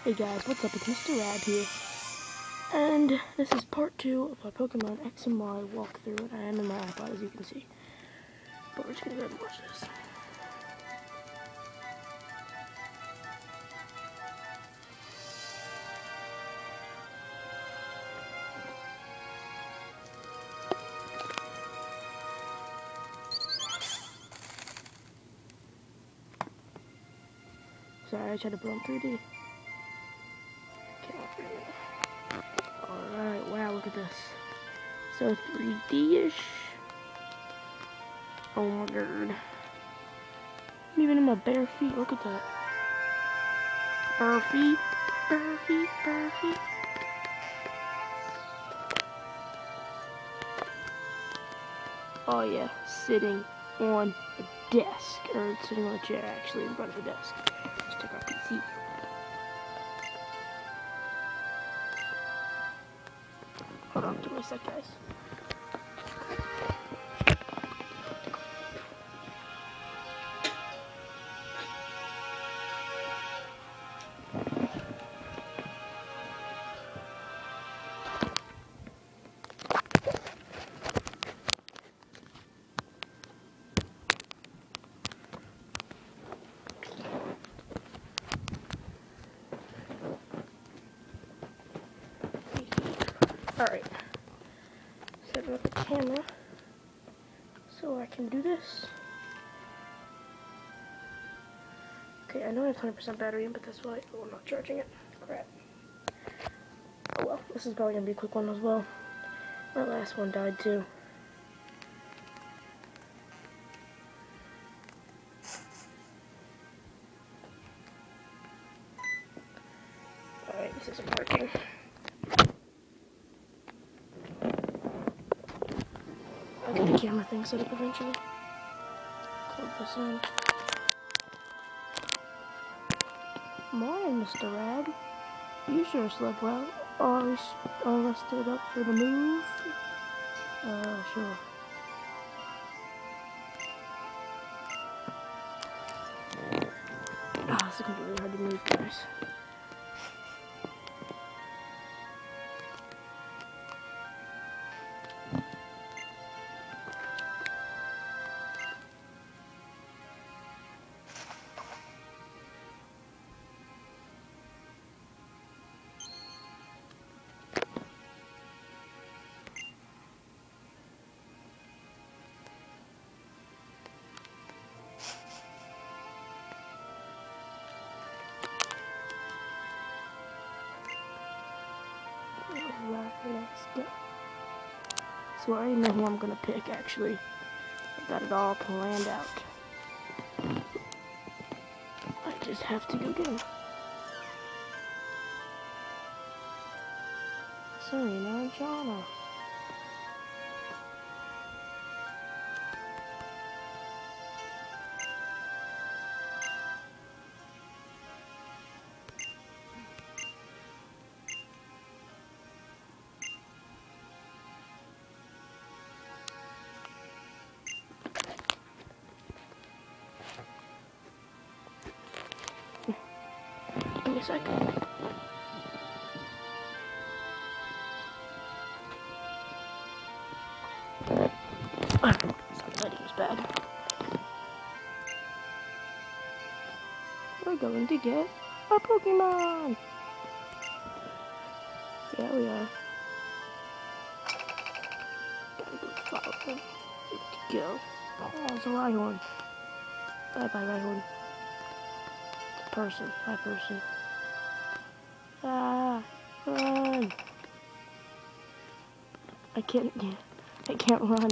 Hey guys, what's up? It's Mr. Rad here, and this is part 2 of my Pokemon X and Y walkthrough, and I am in my iPod as you can see, but we're just gonna go ahead and watch this. Sorry, I tried to put on 3D. Alright, wow, look at this. So 3D-ish. Oh my god. I'm even in my bare feet, look at that. Bare feet, bare feet, bare feet. Oh yeah, sitting on a desk, or sitting on a chair actually in front of the desk. Let's check our PC. Hold on, give me a sec, guys. Alright, setting up the camera so I can do this. Okay, I know I have 100% battery in, but that's why I'm not charging it. Crap. Oh well, this is probably going to be a quick one as well. My last one died too. Alright, this isn't working. I'll get the camera thing set up eventually. Plug this in. Morning, Mr. Rad. You sure slept well. All rested up for the move? Sure. Ah, this is gonna be really hard to move, guys. Let's go. So I already know who I'm gonna pick, actually. I've got it all planned out. I just have to go get him. Serena and Shauna. Give me a second. Somebody was bad. We're going to get a Pokemon! Yeah, we are. Gotta go follow them. Go. Paul's a Rhyhorn. Bye-bye, Rhyhorn. It's a person. Hi, person. Ah, run! I can't run.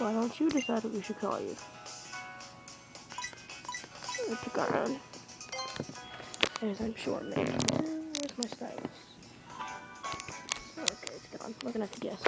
Why don't you decide what we should call you? Let's pick our own. As I'm short, man. Where's my stylus? Okay, it's gone. We're gonna have to guess.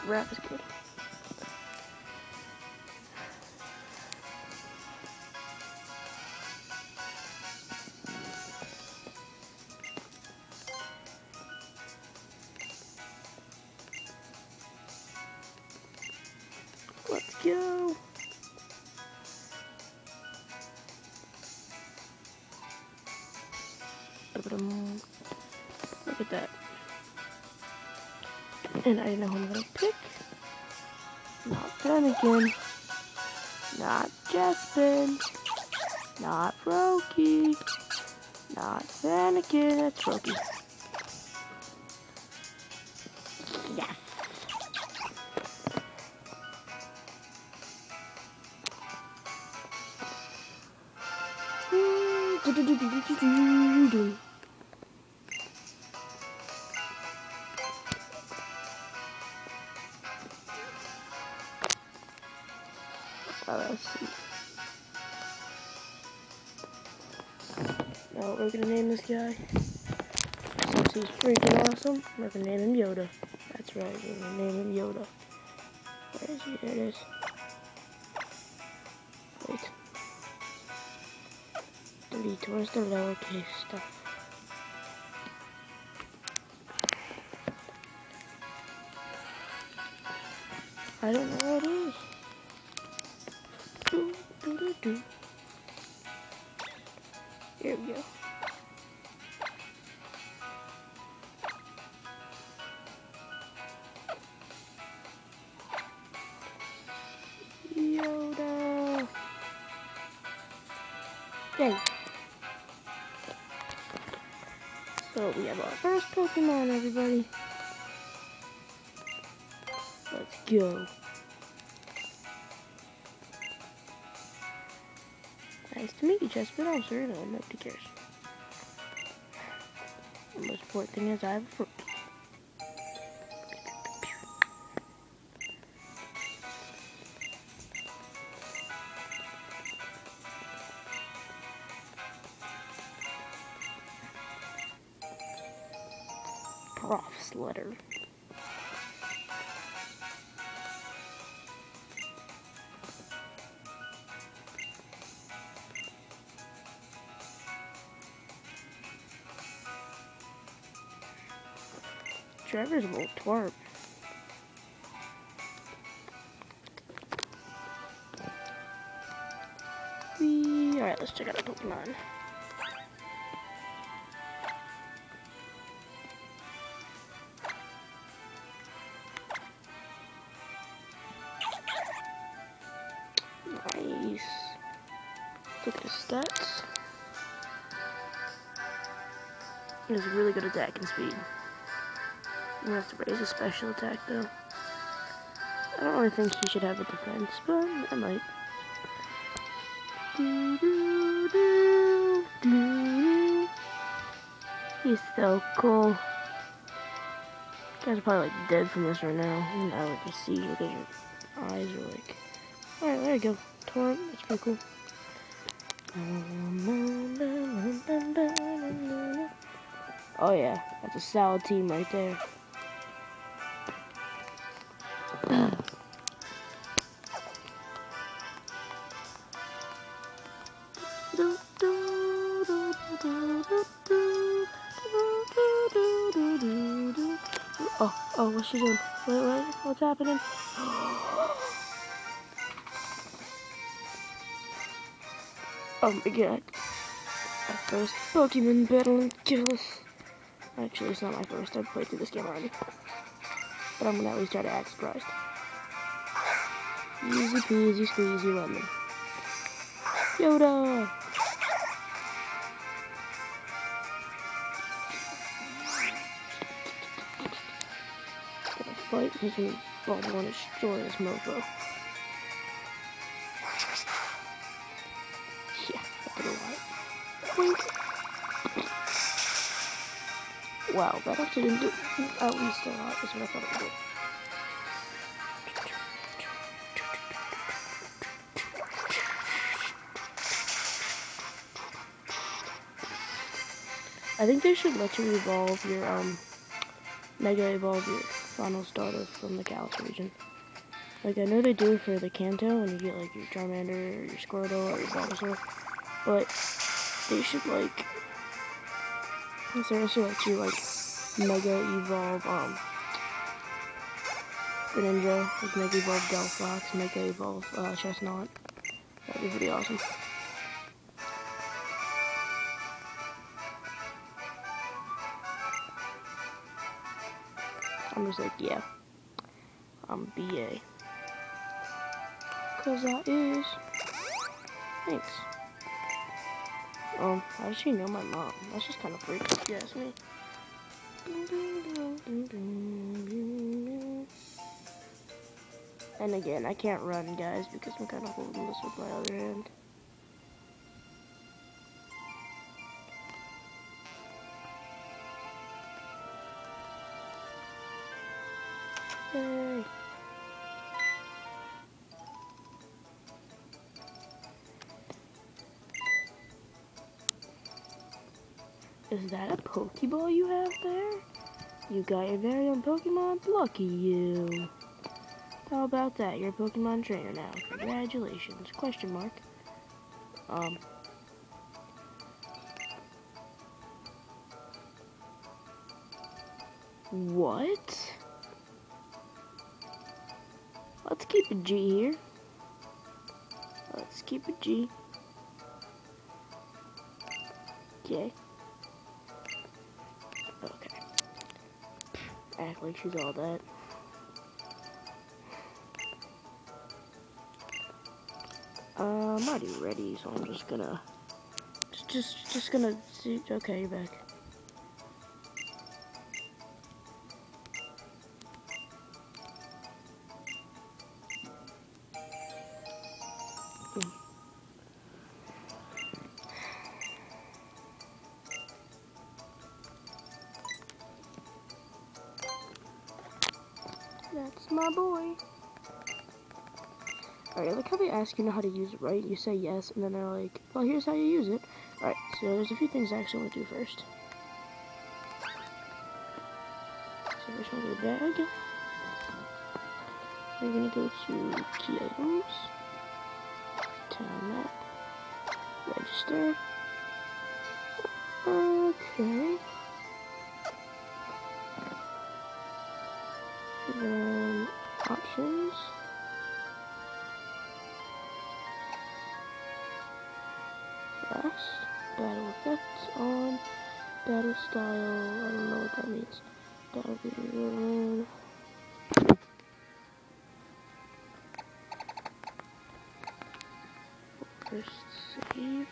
Rap is good. Let's go. Look at that. And I know who I'm gonna pick. Not Fennekin. Not Jespin. Not Froakie. Not Fennekin. That's Froakie. Yes. Let's see. Now we're gonna name this guy. Since he's freaking awesome, we're gonna name him Yoda. That's right, we're gonna name him Yoda. Where is he? There it is. Wait. Delete. Where's the lowercase stuff? I don't know where it is. Here we go. Yoda. Yay. So we have our first Pokemon, everybody. Let's go. Nice to meet you, Jespin. I'm sure nobody cares. The most important thing is I have a fruit. Prof's letter. Trevor's a little twerp. Alright, let's check out the Pokemon. Nice. Look at the stats. He has really good attack and speed. I'm gonna have to raise his special attack though. I don't really think he should have a defense, but I might. He's so cool. You guys are probably like dead from this right now. And I would just see you because your eyes are like. Alright, there you go. Torrent, that's pretty cool. Oh yeah, that's a solid team right there. Oh, what's she doing? Wait, what's happening? Oh my god. My first Pokemon battle in Killis. Actually, it's not my first. I've played through this game already. But I'm gonna at least try to act surprised. Easy peasy squeezy lemon. Yoda! Gonna fight because we want to destroy this mofo. Yeah, that did a lot. Wink. Wow, that actually didn't do at least a lot, is what I thought it would do. I think they should let you evolve your, Mega Evolve your final starter from the Kalos region. Like, I know they do for the Kanto when you get, like, your Charmander, or your Squirtle, or your Bulbasaur, but they should, like, seriously let you, like, Mega Evolve, Greninja, like, Mega Evolve Delphox, Mega Evolve, Chestnut. That'd be pretty awesome. I'm just like, yeah, I'm BA. Cause that is. Thanks. How does she know my mom? That's just kind of freaky, if you ask me. And again, I can't run, guys, because I'm kind of holding this with my other hand. Yay. Is that a Pokeball you have there? You got your very own Pokemon? Lucky you. How about that? You're a Pokemon trainer now. Congratulations. Question mark. What? Let's keep a G here. Let's keep a G. Okay. Okay. Act like she's all that. I'm already ready, so I'm just gonna see. Okay, you're back. That's my boy. Alright, like how they ask you how to use it, right? You say yes, and then they're like, well, here's how you use it. Alright, so there's a few things I actually want to do first. So first one, go to bag. We're gonna go to key items, town map, register. Okay. Then options. Fast. Battle effects on. Battle style. I don't know what that means. That'll be first save.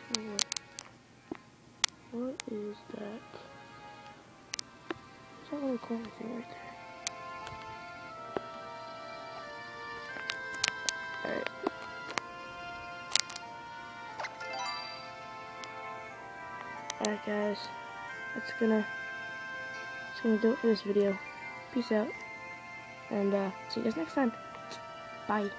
What is that? It's that little corner thing right there. Alright. Alright guys. That's gonna do it for this video. Peace out. And see you guys next time. Bye.